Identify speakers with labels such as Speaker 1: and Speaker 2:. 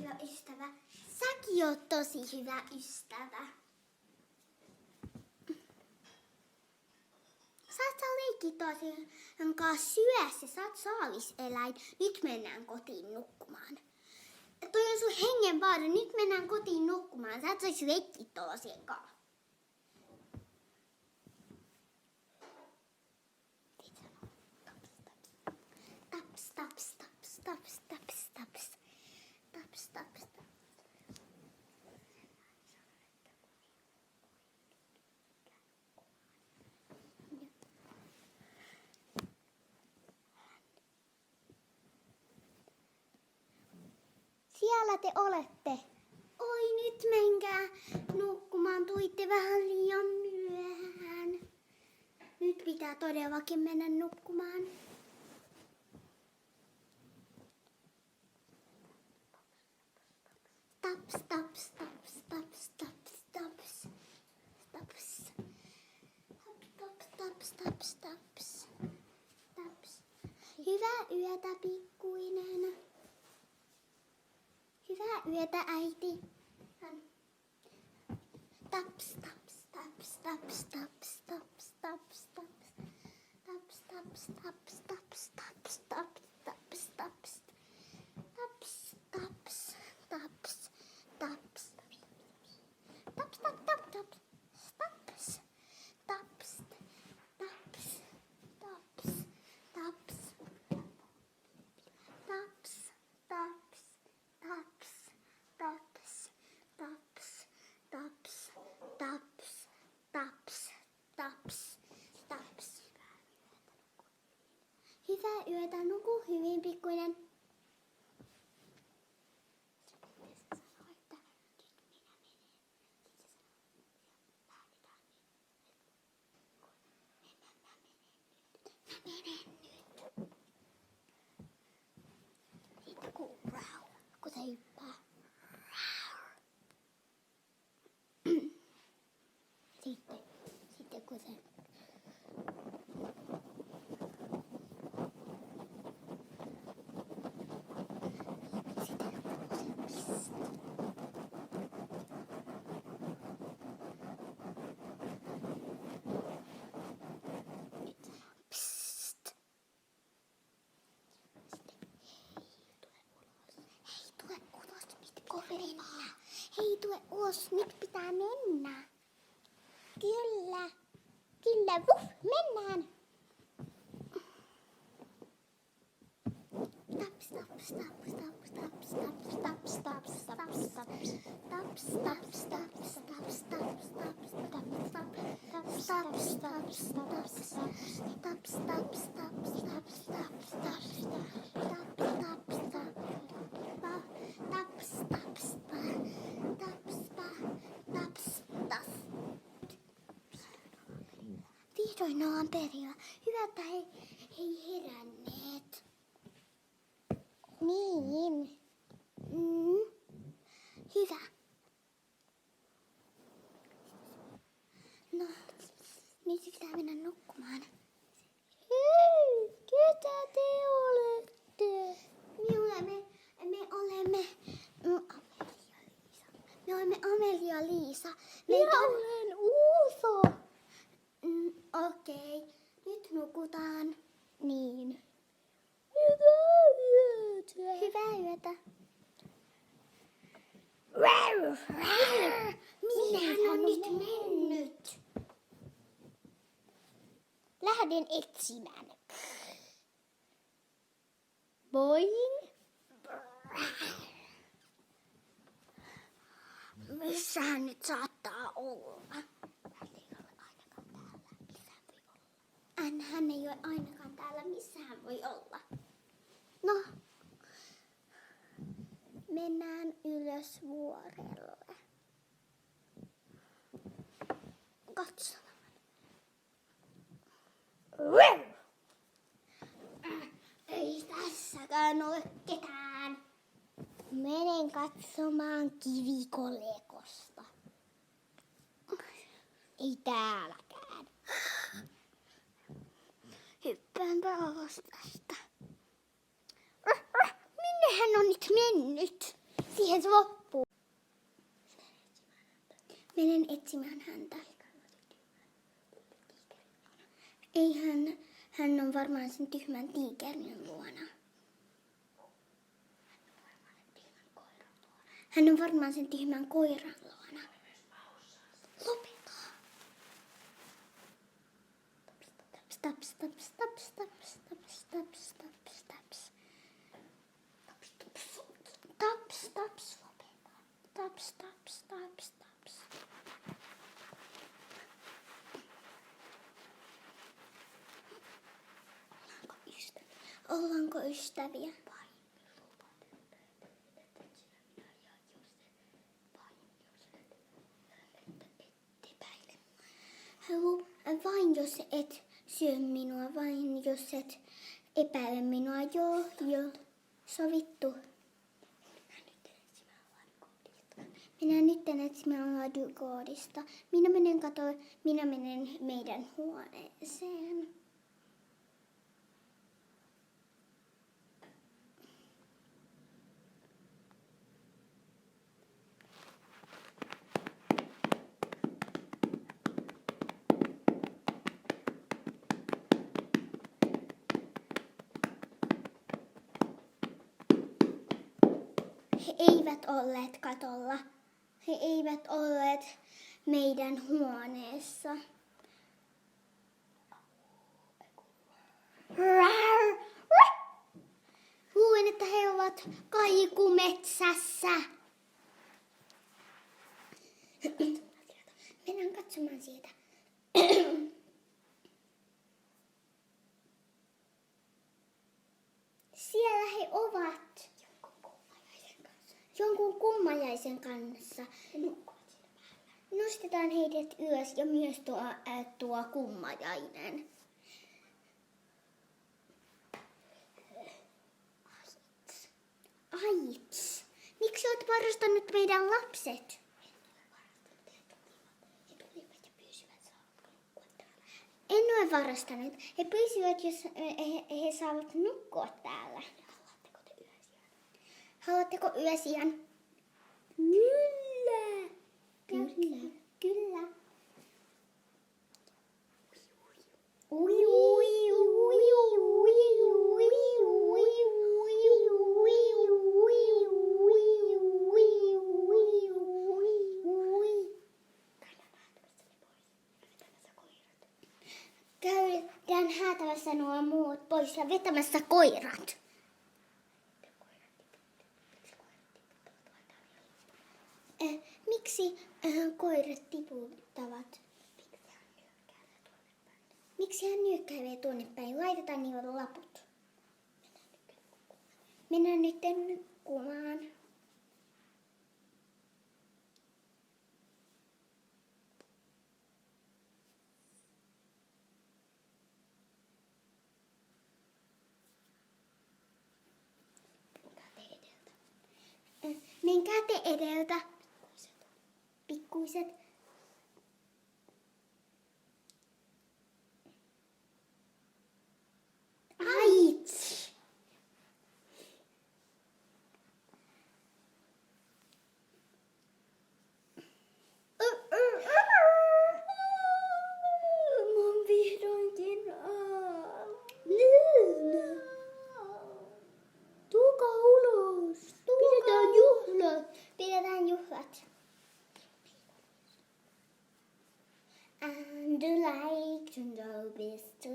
Speaker 1: hyvä ystävä. Säkin oot tosi hyvä ystävä. Sä leikit tosi kanssa syössä. Sä oot saaliseläin. Nyt mennään kotiin nukkumaan. Toi on sun hengenvaara. Nyt mennään kotiin nukkumaan. Sä et saisi leikkiä tollaisien kanssa. Taps, taps, taps, taps, taps, taps. Taps, taps, taps. Siellä te olette. Oi, nyt menkää nukkumaan. Tuitte vähän liian myöhään. Nyt pitää todellakin mennä nukkumaan. Taps, taps, taps, taps, taps, taps. Taps. Taps, taps, taps, taps. Taps. Hyvää yötä, pikkuinen. Hyvää yötä, äiti. Taps, taps, taps, taps, taps, taps, taps, taps. Taps, taps, taps, taps, taps, taps, taps, taps. Taps, taps, taps, taps. Taps, taps, taps, taps. Taps, taps, taps, taps, taps. Taps, taps, taps, taps, taps, taps, taps, taps, taps, taps. Hyvää yötä, nuku hyvin, pikkuinen. Siitä kuuluu rau, kun se hyppää. Sitten kun se... Psst. Hei, tule ulos, nyt koverenaa. Hei, tule ulos, nyt pitää mennä. Kyllä. Kyllä, vuh, mennään. Taps, taps, taps, taps, taps, taps, taps, taps, taps, taps. Taps, taps, taps, taps, taps, taps, taps, taps, taps, taps, taps, taps, taps, taps, taps, taps, taps, taps, vihdoin ollaan perillä. Hyvä, että hei heränneet. Niin. Hyvä. No, nyt pitää mennä nukkumaan. Hei, ketä te olette? Me olemme Amelia ja Liisa.
Speaker 2: Minä olen Uuso.
Speaker 1: Okei, nyt nukutaan.
Speaker 2: Niin. Hyvää yötä.
Speaker 1: Hyvää yötä. Minne hän on nyt mennyt?
Speaker 2: Lähden etsimään. Boing.
Speaker 1: Missä hän nyt saattaa olla? Hän ei ole ainakaan täällä. Missä hän voi olla? No, mennään ylös vuorelle. Katsotaan. Ei tässäkään ole ketään.
Speaker 2: Menen katsomaan kivikolekosta. Ei täälläkään.
Speaker 1: Hyppäänpä alas tästä. Minne hän on nyt mennyt?
Speaker 2: Siihen se loppuu.
Speaker 1: Menen etsimään häntä. Ei hän on varmaan sen tyhmän tiikerin luona. Hän on varmaan sen tyhmän koiran luona. Lopeta. Stop, stop, stop, stop, stop, stop, stop, stop. Stop, stop, lopeta. Stop, stop, stop, stop. Ollaanko ystäviä? Vain jos et syö minua, vain jos et epäile minua. Joo, sovittu. Minä nyt etsimään ladukoodista. Minä menen meidän huoneeseen. He eivät olleet katolla. He eivät olleet meidän huoneessa. Luulen, että he ovat kaikumetsässä. Mennään katsomaan sieltä. Siellä he ovat. Jonkun kummajaisen kanssa. Nostetaan heidät ylös ja myös tuo kummajainen. Aits. Miksi olet varastanut meidän lapset? En ole varastanut. He pyysivät, jos he saavat nukkua täällä. Haluatteko yösijan? Kyllä. Kyllä. Kyllä. Ui, ui, ui, ui, ui, ui, käydään häätämässä nuo muut pois ja vetämässä koirat. Miksi koirat tiputtavat? Miksi hän nyökkäilee tuonne päin? Laitetaan niille laput. Mennään nyt nukkumaan. Menkää te edeltä. Pikkuiset. Aits! Mä oon vihdoinkin Tulkaa ulos. Pidetään juhlat. Pidetään juhlat. And the light and the best